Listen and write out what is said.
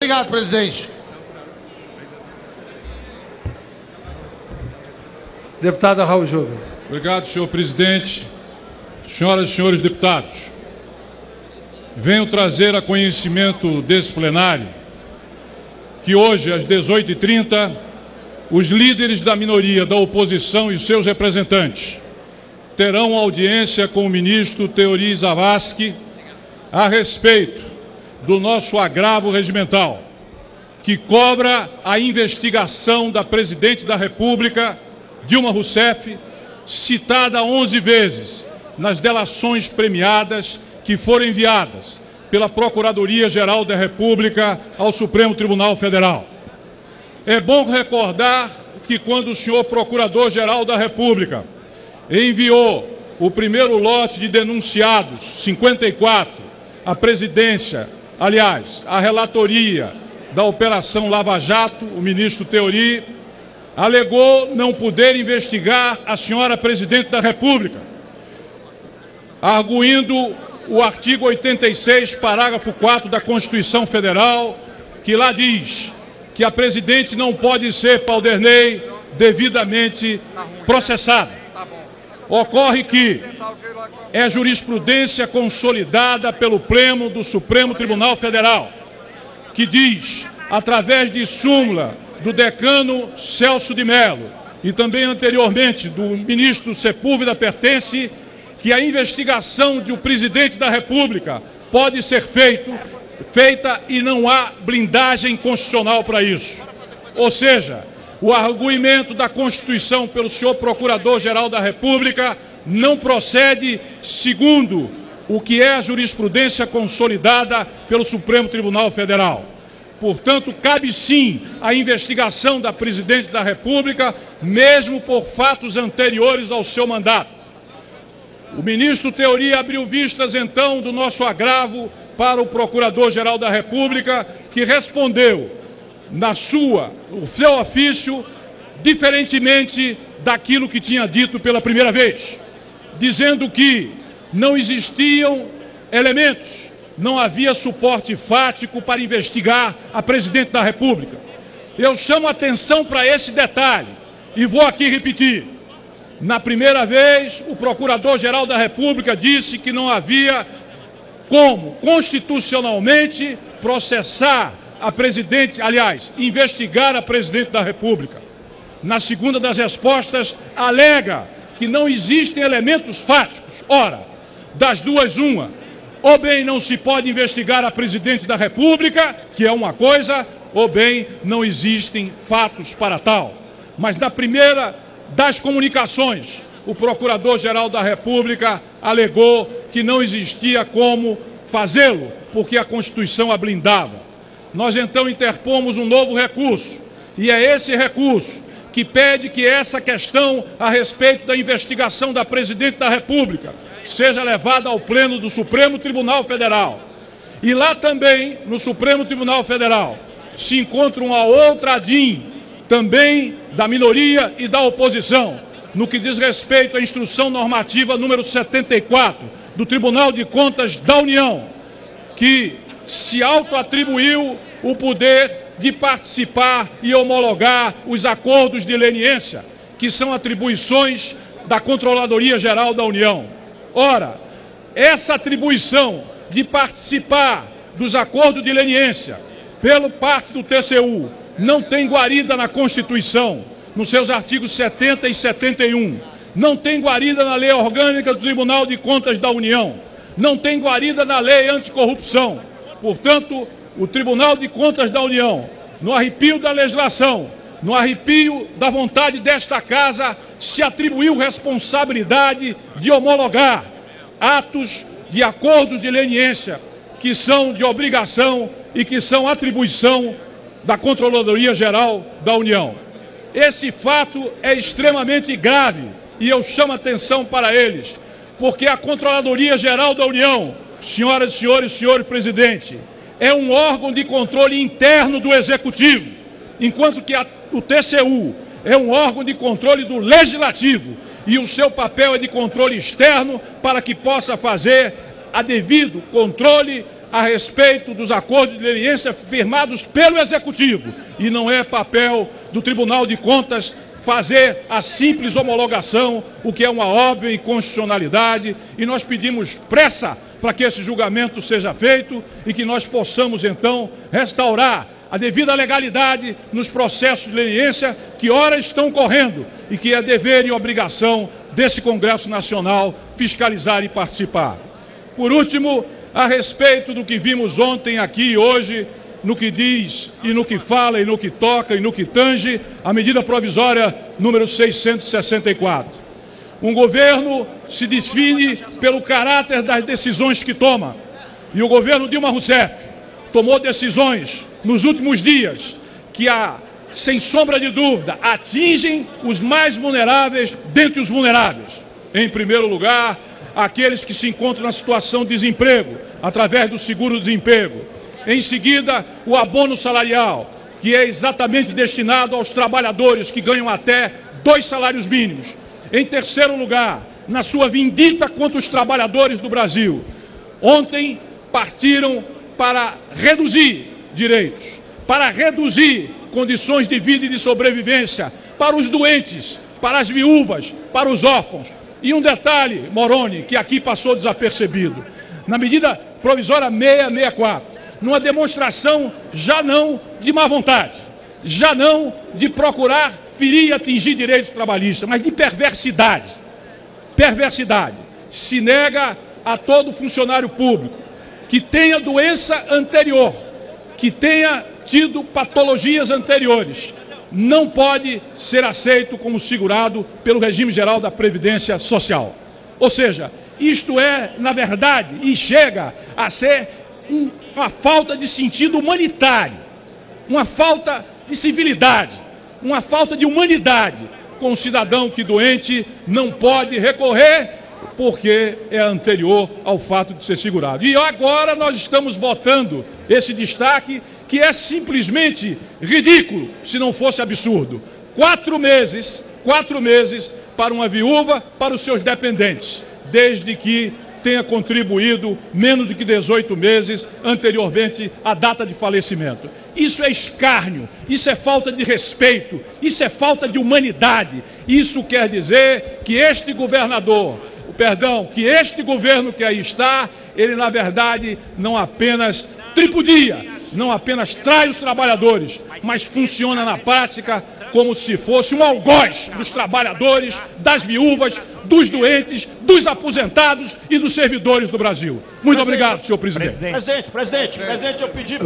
obrigado, presidente. Deputado Raul Júnior. Obrigado, senhor presidente. Senhoras e senhores deputados, venho trazer a conhecimento desse plenário que hoje, às 18h30, os líderes da minoria da oposição e seus representantes terão audiência com o ministro Teori Zavascki a respeito do nosso agravo regimental, que cobra a investigação da presidente da República, Dilma Rousseff, citada 11 vezes nas delações premiadas que foram enviadas pela Procuradoria-Geral da República ao Supremo Tribunal Federal. É bom recordar que quando o senhor Procurador-Geral da República enviou o primeiro lote de denunciados, 54, à presidência, aliás, à relatoria da Operação Lava Jato, o ministro Teori alegou não poder investigar a senhora presidente da República, arguindo o artigo 86, parágrafo 4 da Constituição Federal, que lá diz que a presidente não pode ser, Paulderney, devidamente processada. Ocorre que é jurisprudência consolidada pelo Pleno do Supremo Tribunal Federal, que diz, através de súmula do decano Celso de Mello e também anteriormente do ministro Sepúlveda Pertence, que a investigação de um presidente da República pode ser feita e não há blindagem constitucional para isso. Ou seja, o arguimento da Constituição pelo senhor Procurador-Geral da República não procede segundo o que é a jurisprudência consolidada pelo Supremo Tribunal Federal. Portanto, cabe sim a investigação da presidente da República, mesmo por fatos anteriores ao seu mandato. O ministro Teori abriu vistas, então, do nosso agravo para o Procurador-Geral da República, que respondeu o seu ofício, diferentemente daquilo que tinha dito pela primeira vez, dizendo que não existiam elementos, não havia suporte fático para investigar a presidente da República. Eu chamo a atenção para esse detalhe e vou aqui repetir. Na primeira vez, o Procurador-Geral da República disse que não havia como, constitucionalmente, processar a presidente, aliás, investigar a presidente da República. Na segunda das respostas, alega que não existem elementos fáticos. Ora, das duas, uma. Ou bem não se pode investigar a presidente da República, que é uma coisa, ou bem não existem fatos para tal. Mas na primeira das comunicações, o Procurador-Geral da República alegou que não existia como fazê-lo, porque a Constituição a blindava. Nós então interpomos um novo recurso, e é esse recurso que pede que essa questão a respeito da investigação da presidente da República seja levada ao Pleno do Supremo Tribunal Federal. E lá também, no Supremo Tribunal Federal, se encontra uma outra ADIM, também da minoria e da oposição, no que diz respeito à instrução normativa número 74 do Tribunal de Contas da União, que se autoatribuiu o poder de participar e homologar os acordos de leniência, que são atribuições da Controladoria Geral da União. Ora, essa atribuição de participar dos acordos de leniência pela parte do TCU não tem guarida na Constituição, nos seus artigos 70 e 71. Não tem guarida na Lei Orgânica do Tribunal de Contas da União. Não tem guarida na Lei Anticorrupção. Portanto, o Tribunal de Contas da União, no arrepio da legislação, no arrepio da vontade desta Casa, se atribuiu responsabilidade de homologar atos de acordos de leniência que são de obrigação e que são atribuição da Controladoria Geral da União. Esse fato é extremamente grave e eu chamo a atenção para eles, porque a Controladoria Geral da União, senhoras e senhores, senhor presidente, é um órgão de controle interno do Executivo, enquanto que o TCU é um órgão de controle do Legislativo e o seu papel é de controle externo para que possa fazer a devido controle a respeito dos acordos de leniência firmados pelo Executivo. E não é papel do Tribunal de Contas fazer a simples homologação, o que é uma óbvia inconstitucionalidade, e nós pedimos pressa para que esse julgamento seja feito e que nós possamos, então, restaurar a devida legalidade nos processos de leniência que ora estão correndo e que é dever e obrigação desse Congresso Nacional fiscalizar e participar. Por último, a respeito do que vimos ontem aqui e hoje, no que diz e no que fala e no que toca e no que tange a medida provisória número 664. Um governo se define pelo caráter das decisões que toma. E o governo Dilma Rousseff tomou decisões nos últimos dias que, sem sombra de dúvida, atingem os mais vulneráveis dentre os vulneráveis. Em primeiro lugar, aqueles que se encontram na situação de desemprego, através do seguro-desemprego. Em seguida, o abono salarial, que é exatamente destinado aos trabalhadores que ganham até 2 salários mínimos. Em terceiro lugar, na sua vindita contra os trabalhadores do Brasil, ontem partiram para reduzir direitos, para reduzir condições de vida e de sobrevivência para os doentes, para as viúvas, para os órfãos. E um detalhe, Moroni, que aqui passou desapercebido. Na medida provisória 664, numa demonstração já não de má vontade, já não de procurar ferir e atingir direitos trabalhistas, mas de perversidade. Perversidade. Se nega a todo funcionário público que tenha doença anterior, que tenha tido patologias anteriores, não pode ser aceito como segurado pelo regime geral da Previdência Social. Ou seja, isto é, na verdade, e chega a ser uma falta de sentido humanitário, uma falta de civilidade, uma falta de humanidade com um cidadão que doente não pode recorrer porque é anterior ao fato de ser segurado. E agora nós estamos votando esse destaque que é simplesmente ridículo, se não fosse absurdo. 4 meses para uma viúva, para os seus dependentes, desde que tenha contribuído menos do que 18 meses anteriormente à data de falecimento. Isso é escárnio, isso é falta de respeito, isso é falta de humanidade. Isso quer dizer que este governador, que este governo que aí está, ele na verdade não apenas tripudia, não apenas trai os trabalhadores, mas funciona na prática como se fosse um algoz dos trabalhadores, das viúvas, dos doentes, dos aposentados e dos servidores do Brasil. Muito obrigado, senhor presidente. Presidente, eu pedi...